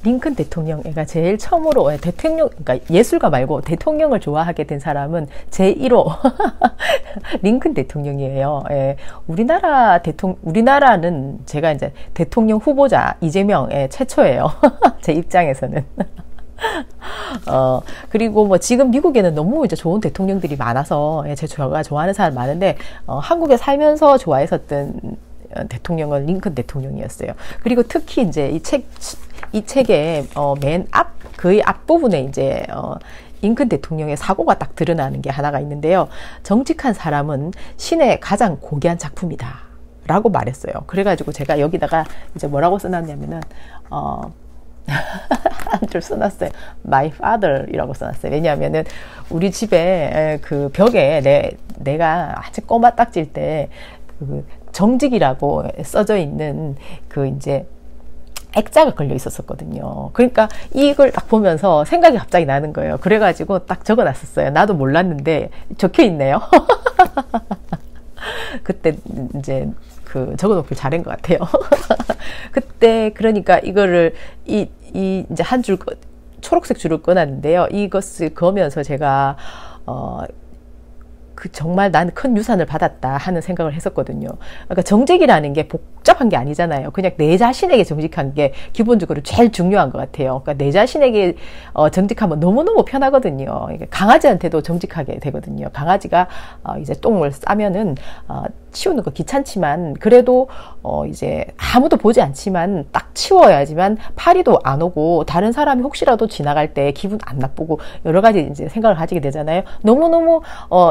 링컨 대통령가 제일 처음으로 대통령, 그러니까 예술가 말고 대통령을 좋아하게 된 사람은 제1호 링컨 대통령이에요. 예, 우리나라는 제가 이제 대통령 후보자 이재명 최초예요. 제 입장에서는. 그리고 뭐 지금 미국에는 너무 이제 좋은 대통령들이 많아서 제가 좋아하는 사람 많은데 한국에 살면서 좋아했었던 대통령은 링컨 대통령이었어요. 그리고 특히 이제 이 책의 거의 앞부분에 이제 링컨 대통령의 사고가 딱 드러나는 게 하나가 있는데요. 정직한 사람은 신의 가장 고귀한 작품이다 라고 말했어요. 그래가지고 제가 여기다가 이제 뭐라고 써놨냐면은 한 줄 써놨어요. My father 이라고 써놨어요. 왜냐하면은 우리 집에 그 벽에 내가 아주 꼬마 딱질 때 그 정직이라고 써져 있는 그 이제 액자가 걸려 있었거든요. 그러니까 이걸 딱 보면서 생각이 갑자기 나는 거예요. 그래가지고 딱 적어놨었어요. 나도 몰랐는데 적혀 있네요. 그때 이제 적어놓길 잘한 것 같아요. 그때 그러니까 이거를 이제 한 줄 초록색 줄을 꺼놨는데요. 이것을 그으면서 제가 정말 나는 큰 유산을 받았다 하는 생각을 했었거든요. 그러니까 정직이라는 게 복잡한 게 아니잖아요. 그냥 내 자신에게 정직한 게 기본적으로 제일 중요한 것 같아요. 그러니까 내 자신에게 정직하면 너무너무 편하거든요. 강아지한테도 정직하게 되거든요. 강아지가 이제 똥을 싸면은 치우는 거 귀찮지만 그래도 이제 아무도 보지 않지만 딱 치워야지만 파리도 안 오고 다른 사람이 혹시라도 지나갈 때 기분 안 나쁘고 여러 가지 이제 생각을 가지게 되잖아요. 너무너무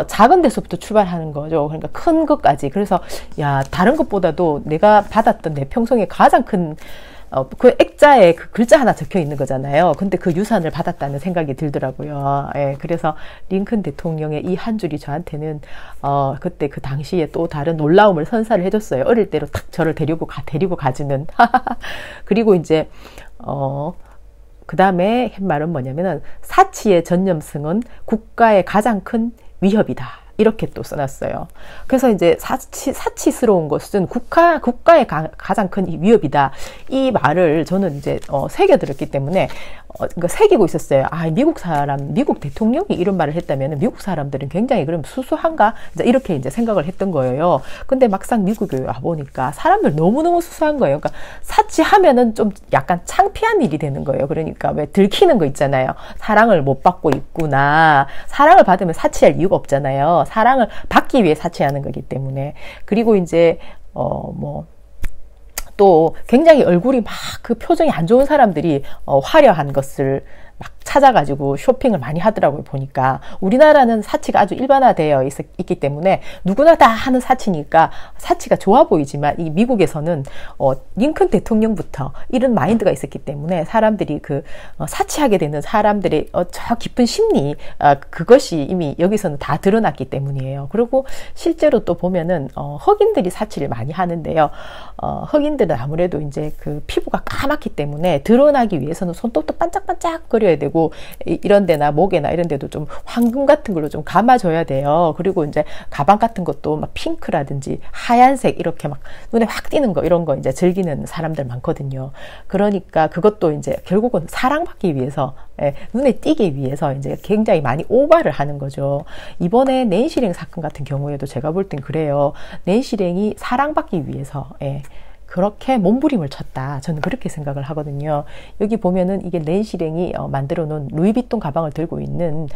작은 데서부터 출발하는 거죠. 그러니까 큰 것까지. 그래서 야, 다른 것보다도 내가 받았던 내 평생에 가장 큰 그 액자에 그 글자 하나 적혀 있는 거잖아요. 근데 그 유산을 받았다는 생각이 들더라고요. 예, 그래서 링컨 대통령의 이 한 줄이 저한테는 그때 그 당시에 또 다른 놀라움을 선사를 해줬어요. 어릴 때로 탁 저를 데리고 가주는. 그리고 이제 그 다음에 한 말은 뭐냐면은 사치의 전념성은 국가의 가장 큰 위협이다. 이렇게 또 써놨어요. 그래서 이제 사치스러운 것은 국가의 가장 큰 위협이다. 이 말을 저는 이제 새겨들었기 때문에 그러니까 새기고 있었어요. 미국 대통령이 이런 말을 했다면 미국 사람들은 굉장히 그럼 수수한가? 이렇게 이제 생각을 했던 거예요. 근데 막상 미국에 와 보니까 사람들 너무너무 수수한 거예요. 그러니까 사치하면은 좀 약간 창피한 일이 되는 거예요. 그러니까 왜 들키는 거 있잖아요. 사랑을 못 받고 있구나. 사랑을 받으면 사치할 이유가 없잖아요. 사랑을 받기 위해 사치하는 거기 때문에. 그리고 이제 또 굉장히 얼굴이 막 그 표정이 안 좋은 사람들이 화려한 것을 막 찾아가지고 쇼핑을 많이 하더라고요. 보니까 우리나라는 사치가 아주 일반화되어 있기 때문에 누구나 다 하는 사치니까 사치가 좋아 보이지만 이 미국에서는 링컨 대통령부터 이런 마인드가 있었기 때문에 사람들이 사치하게 되는 사람들의 저 깊은 심리 그것이 이미 여기서는 다 드러났기 때문이에요. 그리고 실제로 또 보면은 흑인들이 사치를 많이 하는데요. 흑인들은 아무래도 이제 그 피부가 까맣기 때문에 드러나기 위해서는 손톱도 반짝반짝 거려야 되고 이런 데나 목에나 이런 데도 좀 황금 같은 걸로 좀 감아줘야 돼요. 그리고 이제 가방 같은 것도 막 핑크라든지 하얀색 이렇게 막 눈에 확 띄는 거 이런 거 이제 즐기는 사람들 많거든요. 그러니까 그것도 이제 결국은 사랑받기 위해서 눈에 띄기 위해서 이제 굉장히 많이 오바를 하는 거죠. 이번에 낸시랭 사건 같은 경우에도 제가 볼 땐 그래요. 낸시랭이 사랑받기 위해서 그렇게 몸부림을 쳤다. 저는 그렇게 생각을 하거든요. 여기 보면은 이게 낸시랭이 만들어 놓은 루이비통 가방을 들고 있는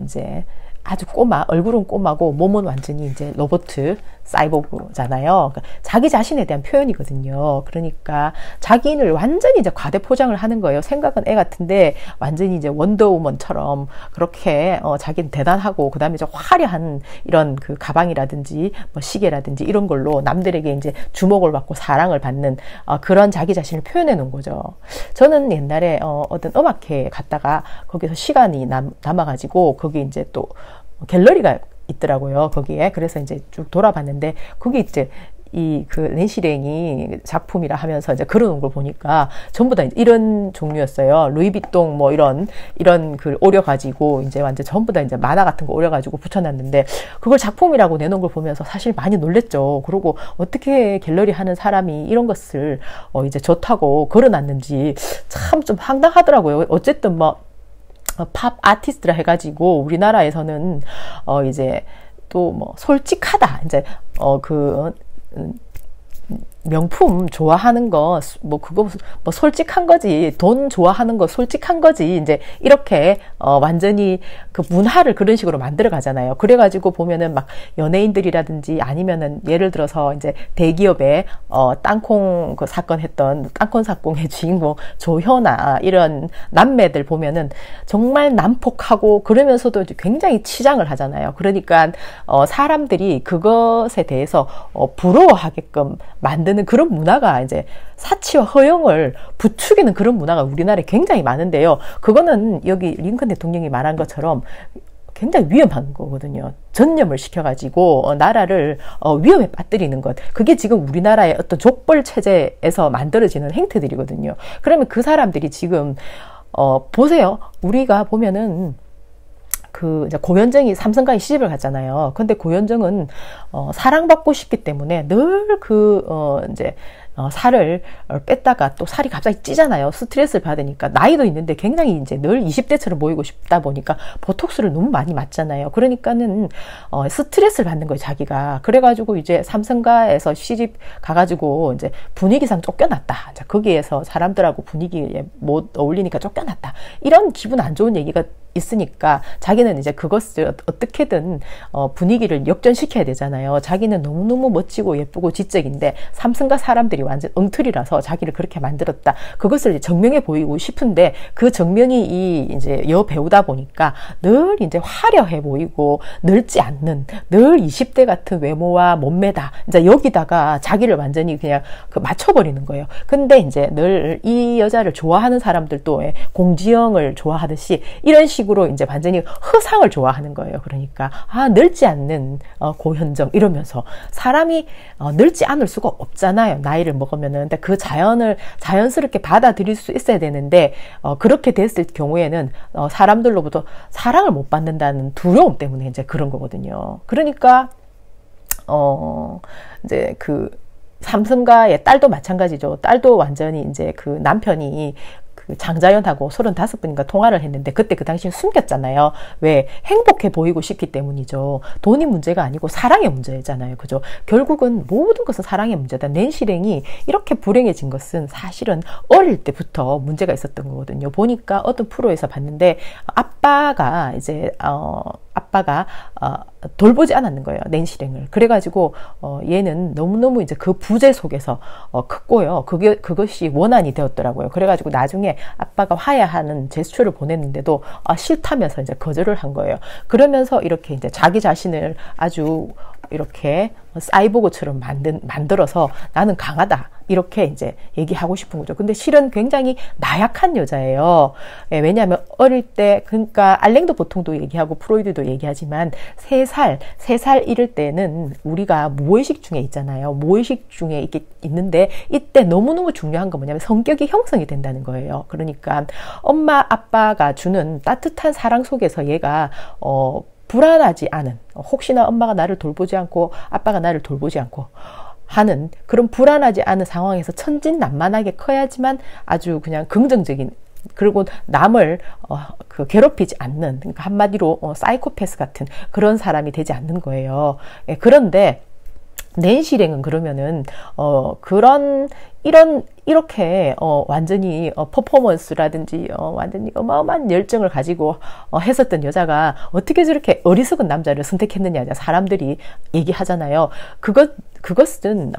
이제 아주 얼굴은 꼬마고 몸은 완전히 이제 로봇 사이보그잖아요. 그러니까 자기 자신에 대한 표현이거든요. 그러니까 자기를 완전히 이제 과대 포장을 하는 거예요. 생각은 애 같은데 완전히 이제 원더우먼처럼 그렇게 자기는 대단하고 그다음에 이제 화려한 이런 그 가방이라든지 뭐 시계라든지 이런 걸로 남들에게 이제 주목을 받고 사랑을 받는 그런 자기 자신을 표현해 놓은 거죠. 저는 옛날에 어떤 음악회에 갔다가 거기서 시간이 남아가지고 거기 이제 또 갤러리가 있더라고요. 거기에. 그래서 이제 쭉 돌아봤는데 거기 이제 이 그 낸시랭이 작품이라 하면서 이제 그려놓은 걸 보니까 전부 다 이런 종류였어요. 루이비통 뭐 이런 글 오려가지고 이제 완전 전부 다 이제 만화 같은 거 오려가지고 붙여놨는데 그걸 작품이라고 내놓은 걸 보면서 사실 많이 놀랬죠. 그리고 어떻게 갤러리 하는 사람이 이런 것을 이제 좋다고 걸어놨는지 참 좀 황당하더라고요. 어쨌든 뭐 팝 아티스트라 해가지고 우리나라에서는 이제 또 뭐 솔직하다 이제 명품 좋아하는 거, 그거, 솔직한 거지. 돈 좋아하는 거 솔직한 거지. 이제, 이렇게, 완전히 그 문화를 그런 식으로 만들어 가잖아요. 그래가지고 보면은 막 연예인들이라든지 아니면은 예를 들어서 이제 대기업에, 땅콩 그 사건 했던, 땅콩 사건의 주인공 조현아, 이런 남매들 보면은 정말 난폭하고 그러면서도 굉장히 치장을 하잖아요. 그러니까, 사람들이 그것에 대해서, 부러워하게끔 만드는 그런 문화가 이제 사치와 허영을 부추기는 그런 문화가 우리나라에 굉장히 많은데요. 그거는 여기 링컨 대통령이 말한 것처럼 굉장히 위험한 거거든요. 전념을 시켜가지고 나라를 위험에 빠뜨리는 것. 그게 지금 우리나라의 어떤 족벌 체제에서 만들어지는 행태들이거든요. 그러면 그 사람들이 지금 보세요. 우리가 보면은 이제 고현정이 삼성과에 시집을 갔잖아요. 근데 고현정은, 사랑받고 싶기 때문에 늘 이제, 살을 뺐다가 또 살이 갑자기 찌잖아요. 스트레스를 받으니까. 나이도 있는데 굉장히 이제 늘 20대처럼 보이고 싶다 보니까 보톡스를 너무 많이 맞잖아요. 그러니까는, 스트레스를 받는 거예요, 자기가. 그래가지고 이제 삼성가에서 시집 가가지고 이제 분위기상 쫓겨났다. 이제 거기에서 사람들하고 분위기에 못 어울리니까 쫓겨났다. 이런 기분 안 좋은 얘기가 있으니까 자기는 이제 그것을 어떻게든 분위기를 역전시켜야 되잖아요. 자기는 너무너무 멋지고 예쁘고 지적인데 삼성가 사람들이 완전 엉터리라서 자기를 그렇게 만들었다. 그것을 이제 정명해 보이고 싶은데 그 정명이 이제 여배우다 보니까 늘 이제 화려해 보이고 늙지 않는 늘 20대 같은 외모와 몸매다. 이제 여기다가 자기를 완전히 그냥 맞춰버리는 거예요. 근데 이제 늘 이 여자를 좋아하는 사람들도 공지영을 좋아하듯이 이런 식으로 이제 완전히 허상을 좋아하는 거예요. 그러니까 늙지 않는 고현정 이러면서 사람이 늙지 않을 수가 없잖아요. 나이를 먹으면은. 근데 그 자연스럽게 받아들일 수 있어야 되는데 그렇게 됐을 경우에는 사람들로부터 사랑을 못 받는다는 두려움 때문에 이제 그런 거거든요. 그러니까 이제 삼성가의 딸도 마찬가지죠. 딸도 완전히 이제 남편이 장자연하고 35분인가 통화를 했는데 그때 그 당시에 숨겼잖아요. 왜? 행복해 보이고 싶기 때문이죠. 돈이 문제가 아니고 사랑의 문제잖아요. 그죠? 결국은 모든 것은 사랑의 문제다. 낸시랭이 이렇게 불행해진 것은 사실은 어릴 때부터 문제가 있었던 거거든요. 보니까 어떤 프로에서 봤는데 아빠가 돌보지 않았는 거예요. 낸시랭을. 그래가지고 얘는 너무너무 이제 그 부재 속에서 컸고요. 그것이 원한이 되었더라고요. 그래가지고 나중에 아빠가 화해하는 제스처를 보냈는데도 싫다면서 이제 거절을 한 거예요. 그러면서 이렇게 이제 자기 자신을 아주 이렇게 사이보그처럼 만들어서 나는 강하다. 이렇게 이제 얘기하고 싶은 거죠. 근데 실은 굉장히 나약한 여자예요. 왜냐하면 어릴 때, 그러니까 알랭도 보통도 얘기하고 프로이드도 얘기하지만 3살 이럴 때는 우리가 무의식 중에 있잖아요. 무의식 중에 있는데 이때 너무너무 중요한 건 뭐냐면 성격이 형성이 된다는 거예요. 그러니까 엄마 아빠가 주는 따뜻한 사랑 속에서 얘가 불안하지 않은, 혹시나 엄마가 나를 돌보지 않고 아빠가 나를 돌보지 않고 하는 그런 불안하지 않은 상황에서 천진난만하게 커야지만 아주 그냥 긍정적인, 그리고 남을 괴롭히지 않는, 그러니까 한마디로 사이코패스 같은 그런 사람이 되지 않는 거예요. 그런데 낸시랭은 그러면은 이렇게 완전히 퍼포먼스라든지 완전히 어마어마한 열정을 가지고 했었던 여자가 어떻게 저렇게 어리석은 남자를 선택했느냐 사람들이 얘기하잖아요. 그것은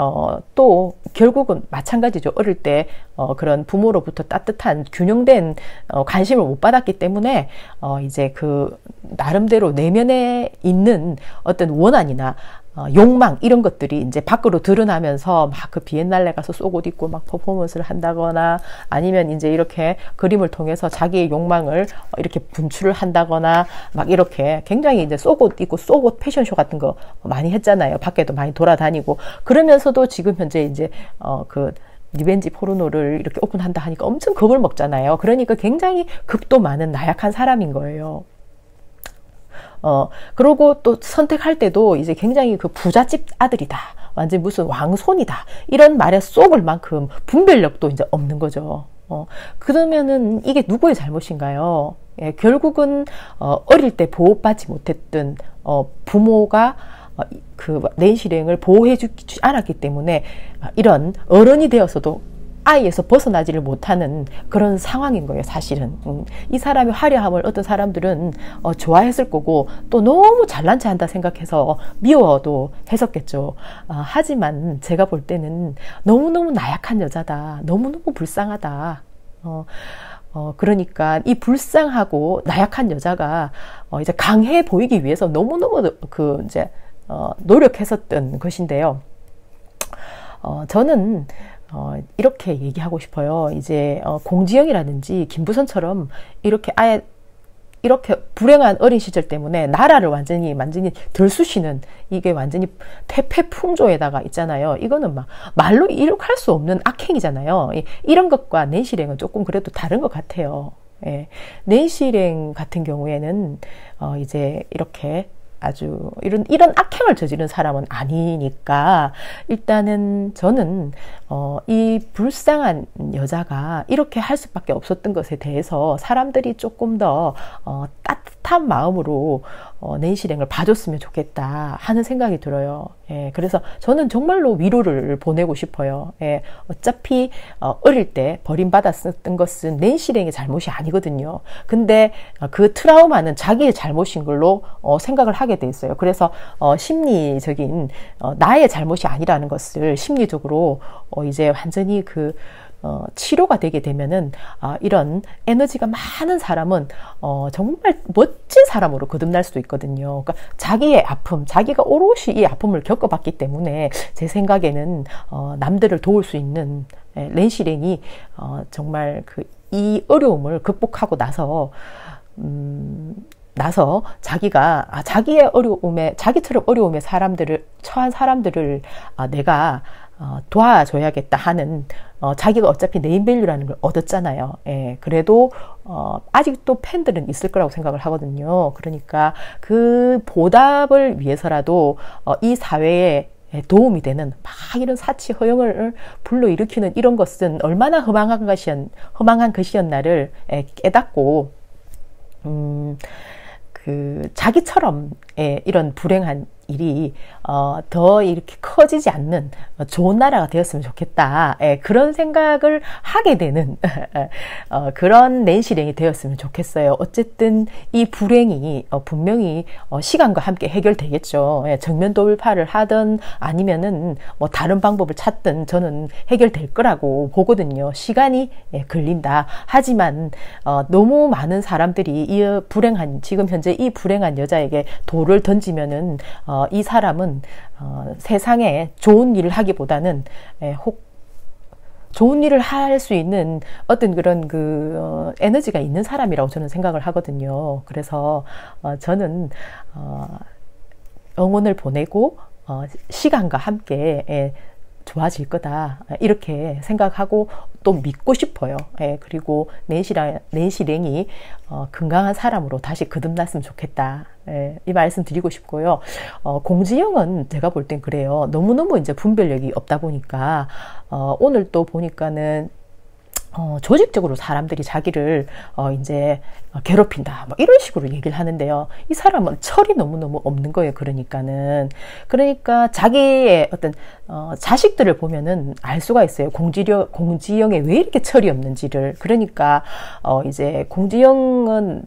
또 결국은 마찬가지죠. 어릴 때 그런 부모로부터 따뜻한 균형된 관심을 못 받았기 때문에 이제 나름대로 내면에 있는 어떤 원한이나 욕망 이런 것들이 이제 밖으로 드러나면서 막 그 비엔날레 가서 속옷 입고 막 퍼포먼스를 한다거나 아니면 이제 이렇게 그림을 통해서 자기의 욕망을 이렇게 분출을 한다거나 막 이렇게 굉장히 이제 속옷 입고 속옷 패션쇼 같은 거 많이 했잖아요. 밖에도 많이 돌아다니고 그러면서도 지금 현재 이제 그 리벤지 포르노를 이렇게 오픈한다 하니까 엄청 겁을 먹잖아요. 그러니까 굉장히 겁도 많은 나약한 사람인 거예요. 그러고 또 선택할 때도 이제 굉장히 그 부잣집 아들이다. 완전 무슨 왕손이다. 이런 말에 쏙을 만큼 분별력도 이제 없는 거죠. 그러면은 이게 누구의 잘못인가요? 예, 결국은, 어릴 때 보호받지 못했던, 부모가 그 낸시랭을 보호해주지 않았기 때문에 이런 어른이 되어서도 아이에서 벗어나지를 못하는 그런 상황인 거예요, 사실은. 이 사람의 화려함을 어떤 사람들은 좋아했을 거고 또 너무 잘난 체 한다 생각해서 미워도 했었겠죠. 하지만 제가 볼 때는 너무너무 나약한 여자다. 너무너무 불쌍하다. 그러니까 이 불쌍하고 나약한 여자가 이제 강해 보이기 위해서 너무너무 이제 노력했었던 것인데요. 저는 이렇게 얘기하고 싶어요. 이제 공지영이라든지 김부선처럼 이렇게 아예 이렇게 불행한 어린 시절 때문에 나라를 완전히 들쑤시는 이게 완전히 태폐풍조에다가 있잖아요. 이거는 막 말로 이룩할 수 없는 악행이잖아요. 이런 것과 낸시랭은 조금 그래도 다른 것 같아요. 예. 낸시랭 같은 경우에는 이제 이렇게 아주 이런 악행을 저지른 사람은 아니니까 일단은 저는 이 불쌍한 여자가 이렇게 할 수밖에 없었던 것에 대해서 사람들이 조금 더 따뜻한 마음으로 낸시랭을 봐줬으면 좋겠다 하는 생각이 들어요. 예, 그래서 저는 정말로 위로를 보내고 싶어요. 예, 어차피 어릴 때 버림받았었던 것은 낸시랭의 잘못이 아니거든요. 근데 그 트라우마는 자기의 잘못인 걸로 생각을 하게 돼 있어요. 그래서 심리적인 나의 잘못이 아니라는 것을 심리적으로 이제 완전히 치료가 되게 되면은 이런 에너지가 많은 사람은 정말 멋진 사람으로 거듭날 수도 있거든요. 그러니까 자기의 아픔, 자기가 오롯이 이 아픔을 겪어봤기 때문에 제 생각에는 남들을 도울 수 있는 낸시랭이 정말 이 어려움을 극복하고 나서 자기가 자기의 어려움에 자기처럼 어려움에 처한 사람들을 내가 도와줘야겠다 하는 자기가 어차피 네임밸류라는 걸 얻었잖아요. 예, 그래도 아직도 팬들은 있을 거라고 생각을 하거든요. 그러니까 그 보답을 위해서라도 이 사회에 도움이 되는 막 이런 사치 허영을 불러일으키는 이런 것은 얼마나 험한 것이었나를 깨닫고 자기처럼 이런 불행한 일이 더 이렇게 커지지 않는 좋은 나라가 되었으면 좋겠다. 그런 생각을 하게 되는 그런 낸시랭이 되었으면 좋겠어요. 어쨌든 이 불행이 분명히 시간과 함께 해결되겠죠. 정면 돌파를 하든 아니면은 뭐 다른 방법을 찾든 저는 해결될 거라고 보거든요. 시간이 걸린다. 하지만 너무 많은 사람들이 지금 현재 이 불행한 여자에게 돌을 던지면은 이 사람은 세상에 좋은 일을 하기보다는 좋은 일을 할 수 있는 어떤 그런 에너지가 있는 사람이라고 저는 생각을 하거든요. 그래서 저는 응원을 보내고 시간과 함께 좋아질 거다 이렇게 생각하고 또 믿고 싶어요. 그리고 낸시랭이 건강한 사람으로 다시 거듭났으면 좋겠다. 이 말씀 드리고 싶고요. 공지영은 제가 볼 땐 그래요. 너무너무 이제 분별력이 없다 보니까 오늘 또 보니까는 조직적으로 사람들이 자기를 이제 괴롭힌다 뭐 이런 식으로 얘기를 하는데요. 이 사람은 철이 너무너무 없는 거예요. 그러니까 자기의 어떤 자식들을 보면은 알 수가 있어요. 공지영에 왜 이렇게 철이 없는지를. 그러니까 이제 공지영은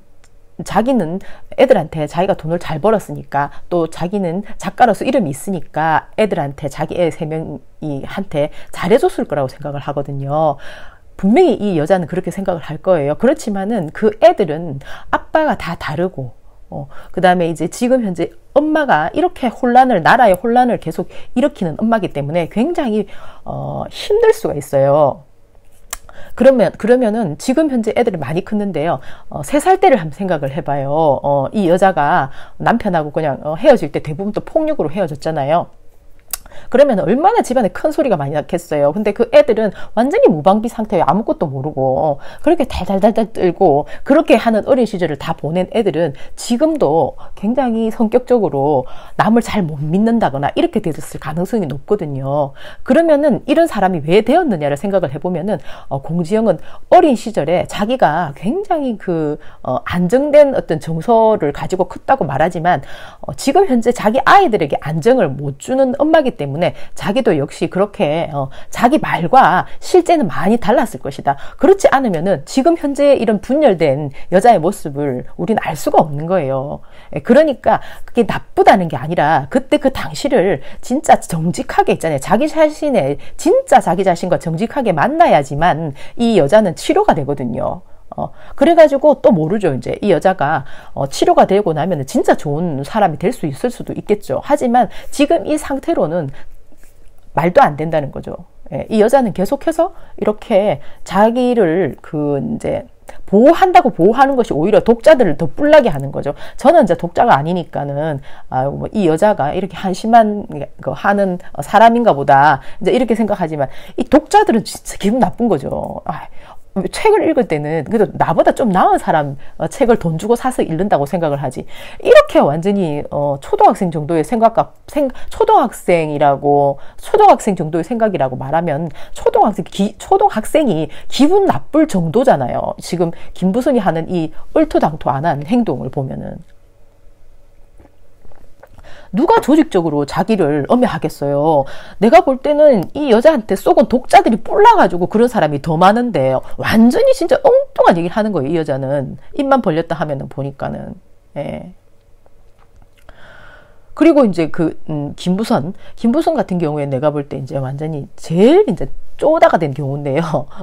자기는 애들한테 자기가 돈을 잘 벌었으니까 또 자기는 작가로서 이름이 있으니까 애들한테 자기 애 3명한테 잘해줬을 거라고 생각을 하거든요. 분명히 이 여자는 그렇게 생각을 할 거예요. 그렇지만은 그 애들은 아빠가 다 다르고 그 다음에 이제 지금 현재 엄마가 이렇게 나라의 혼란을 계속 일으키는 엄마이기 때문에 굉장히, 힘들 수가 있어요. 그러면은 지금 현재 애들이 많이 컸는데요. 3살 때를 한번 생각을 해봐요. 이 여자가 남편하고 그냥 헤어질 때 대부분 또 폭력으로 헤어졌잖아요. 그러면 얼마나 집안에 큰 소리가 많이 났겠어요. 근데 그 애들은 완전히 무방비 상태에 아무것도 모르고 그렇게 달달달달 떨고 그렇게 하는 어린 시절을 다 보낸 애들은 지금도 굉장히 성격적으로 남을 잘 못 믿는다거나 이렇게 됐을 가능성이 높거든요. 그러면은 이런 사람이 왜 되었느냐를 생각을 해보면은 공지영은 어린 시절에 자기가 굉장히 안정된 어떤 정서를 가지고 컸다고 말하지만 지금 현재 자기 아이들에게 안정을 못 주는 엄마기 때문에 자기도 역시 그렇게 자기 말과 실제는 많이 달랐을 것이다. 그렇지 않으면은 지금 현재 이런 분열된 여자의 모습을 우리는 알 수가 없는 거예요. 그러니까 그게 나쁘다는 게 아니라 그때 그 당시를 진짜 정직하게 있잖아요. 진짜 자기 자신과 정직하게 만나야지만 이 여자는 치료가 되거든요. 그래가지고 또 모르죠. 이제 이 여자가 치료가 되고 나면 진짜 좋은 사람이 될 수 있을 수도 있겠죠. 하지만 지금 이 상태로는 말도 안 된다는 거죠. 이 여자는 계속해서 이렇게 자기를 이제 보호한다고 보호하는 것이 오히려 독자들을 더 뿔나게 하는 거죠. 저는 이제 독자가 아니니까는 이 여자가 이렇게 한심한 하는 사람인가 보다 이제 이렇게 생각하지만 이 독자들은 진짜 기분 나쁜 거죠. 책을 읽을 때는 그래도 나보다 좀 나은 사람 책을 돈 주고 사서 읽는다고 생각을 하지. 이렇게 완전히 초등학생 정도의 초등학생 정도의 생각이라고 말하면 초등학생이 기분 나쁠 정도잖아요. 지금 김부선이 하는 이 얼토당토 안 한 행동을 보면은. 누가 조직적으로 자기를 엄해하겠어요. 내가 볼 때는 이 여자한테 쏘은 독자들이 뿔나가지고 그런 사람이 더 많은데 완전히 진짜 엉뚱한 얘기를 하는 거예요. 이 여자는 입만 벌렸다 하면은 보니까는. 그리고 이제 김부선 같은 경우에 내가 볼 때 이제 완전히 제일 이제 쪼다가 된 경우인데요.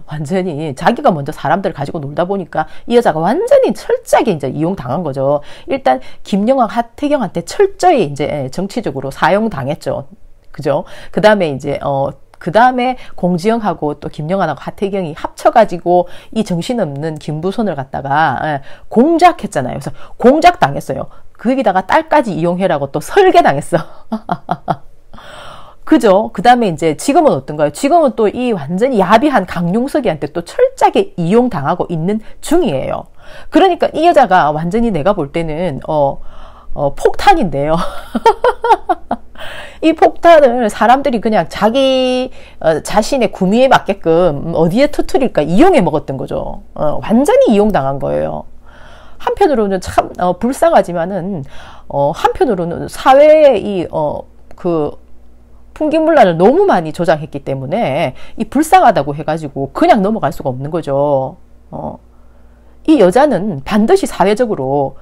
완전히 자기가 먼저 사람들을 가지고 놀다 보니까 이 여자가 완전히 철저하게 이제 이용당한 거죠. 일단 김영학, 하태경한테 철저히 이제 정치적으로 사용당했죠. 그죠? 그 다음에 이제 그 다음에 공지영하고 또 김영환하고 하태경이 합쳐가지고 이 정신없는 김부선을 갖다가 공작했잖아요. 그래서 공작당했어요. 거기다가 딸까지 이용해라고 또 설계당했어. 그죠? 그 다음에 이제 지금은 어떤가요? 지금은 또 이 완전히 야비한 강용석이한테 또 철저하게 이용당하고 있는 중이에요. 그러니까 이 여자가 완전히 내가 볼 때는 폭탄인데요. 이 폭탄을 사람들이 그냥 자기 자신의 구미에 맞게끔 어디에 터뜨릴까 이용해 먹었던 거죠. 완전히 이용당한 거예요. 한편으로는 참 불쌍하지만은 한편으로는 사회의 풍기문란을 너무 많이 조장했기 때문에 이 불쌍하다고 해가지고 그냥 넘어갈 수가 없는 거죠. 이 여자는 반드시 사회적으로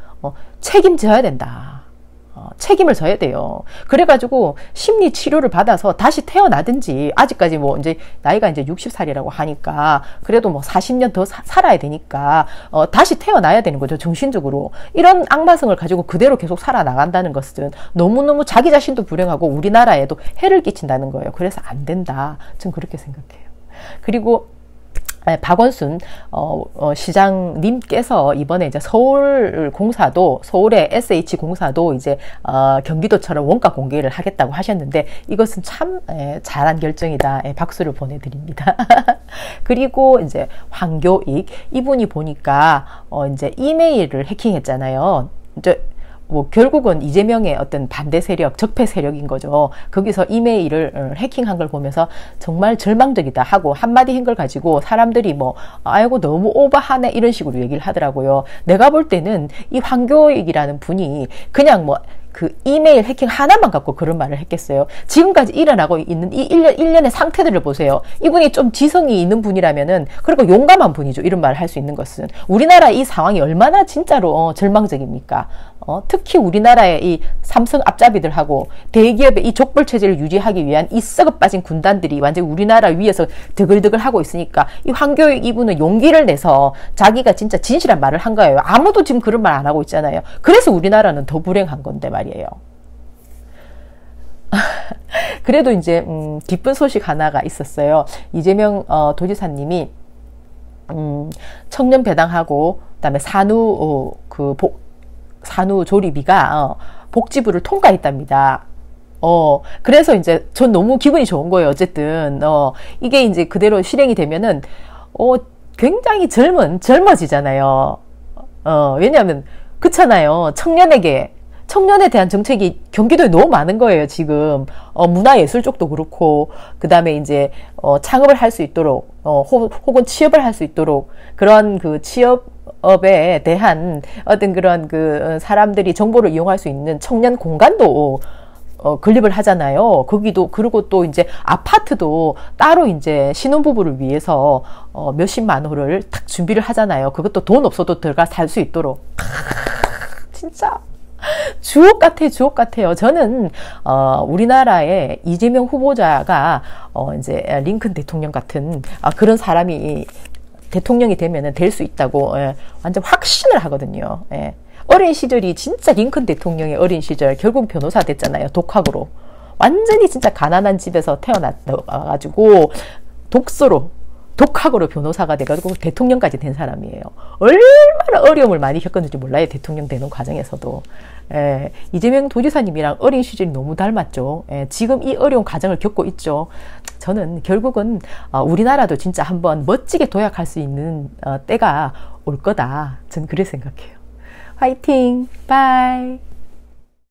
책임져야 된다. 책임을 져야 돼요. 그래가지고 심리 치료를 받아서 다시 태어나든지, 아직까지 뭐 이제 나이가 이제 60살이라고 하니까 그래도 뭐 40년 더 살아야 되니까 다시 태어나야 되는 거죠. 정신적으로. 이런 악마성을 가지고 그대로 계속 살아나간다는 것은 너무너무 자기 자신도 불행하고 우리나라에도 해를 끼친다는 거예요. 그래서 안 된다. 저는 그렇게 생각해요. 그리고 박원순 시장님께서 이번에 이제 서울의 SH공사도 이제 경기도처럼 원가 공개를 하겠다고 하셨는데 이것은 참 잘한 결정이다. 박수를 보내드립니다. 그리고 이제 황교익 이분이 보니까 이제 이메일을 해킹했잖아요. 이제 뭐 결국은 이재명의 어떤 반대 세력, 적폐 세력인 거죠. 거기서 이메일을 해킹한 걸 보면서 정말 절망적이다 하고 한마디 한 걸 가지고 사람들이 뭐 아이고 너무 오버하네 이런 식으로 얘기를 하더라고요. 내가 볼 때는 이 황교익이라는 분이 그냥 뭐 그 이메일 해킹 하나만 갖고 그런 말을 했겠어요. 지금까지 일어나고 있는 이 1년의 상태들을 보세요. 이분이 좀 지성이 있는 분이라면은, 그리고 용감한 분이죠. 이런 말을 할 수 있는 것은. 우리나라 이 상황이 얼마나 진짜로 절망적입니까? 특히 우리나라의 이 삼성 앞잡이들하고 대기업의 이 족벌체제를 유지하기 위한 이 썩어 빠진 군단들이 완전히 우리나라 위에서 드글드글 하고 있으니까 이 황교익 이분은 용기를 내서 자기가 진짜 진실한 말을 한 거예요. 아무도 지금 그런 말 안 하고 있잖아요. 그래서 우리나라는 더 불행한 건데 말이에요. 그래도 이제 기쁜 소식 하나가 있었어요. 이재명 도지사님이 청년 배당하고 그다음에 산후 조리비가 복지부를 통과했답니다. 그래서 이제 전 너무 기분이 좋은 거예요. 어쨌든 이게 이제 그대로 실행이 되면은 굉장히 젊어지잖아요. 왜냐하면 그렇잖아요. 청년에 대한 정책이 경기도에 너무 많은 거예요, 지금. 문화예술 쪽도 그렇고, 그 다음에 이제, 창업을 할 수 있도록, 혹은 취업을 할 수 있도록, 그런 그 취업에 대한 어떤 그런 그 사람들이 정보를 이용할 수 있는 청년 공간도, 건립을 하잖아요. 그리고 또 이제 아파트도 따로 이제 신혼부부를 위해서, 몇십만 호를 탁 준비를 하잖아요. 그것도 돈 없어도 들어가 살 수 있도록. 진짜. 주옥 같아요. 저는, 우리나라의 이재명 후보자가, 이제, 링컨 대통령 같은, 그런 사람이 대통령이 되면은 될 수 있다고, 완전 확신을 하거든요. 어린 시절이 진짜 링컨 대통령의 어린 시절, 결국 변호사 됐잖아요. 독학으로. 완전히 진짜 가난한 집에서 태어나가지고, 독학으로 변호사가 돼가지고 대통령까지 된 사람이에요. 얼마나 어려움을 많이 겪었는지 몰라요. 대통령 되는 과정에서도. 이재명 도지사님이랑 어린 시절이 너무 닮았죠. 지금 이 어려운 과정을 겪고 있죠. 저는 결국은 우리나라도 진짜 한번 멋지게 도약할 수 있는 때가 올 거다. 전 그렇게 생각해요. 화이팅! 바이!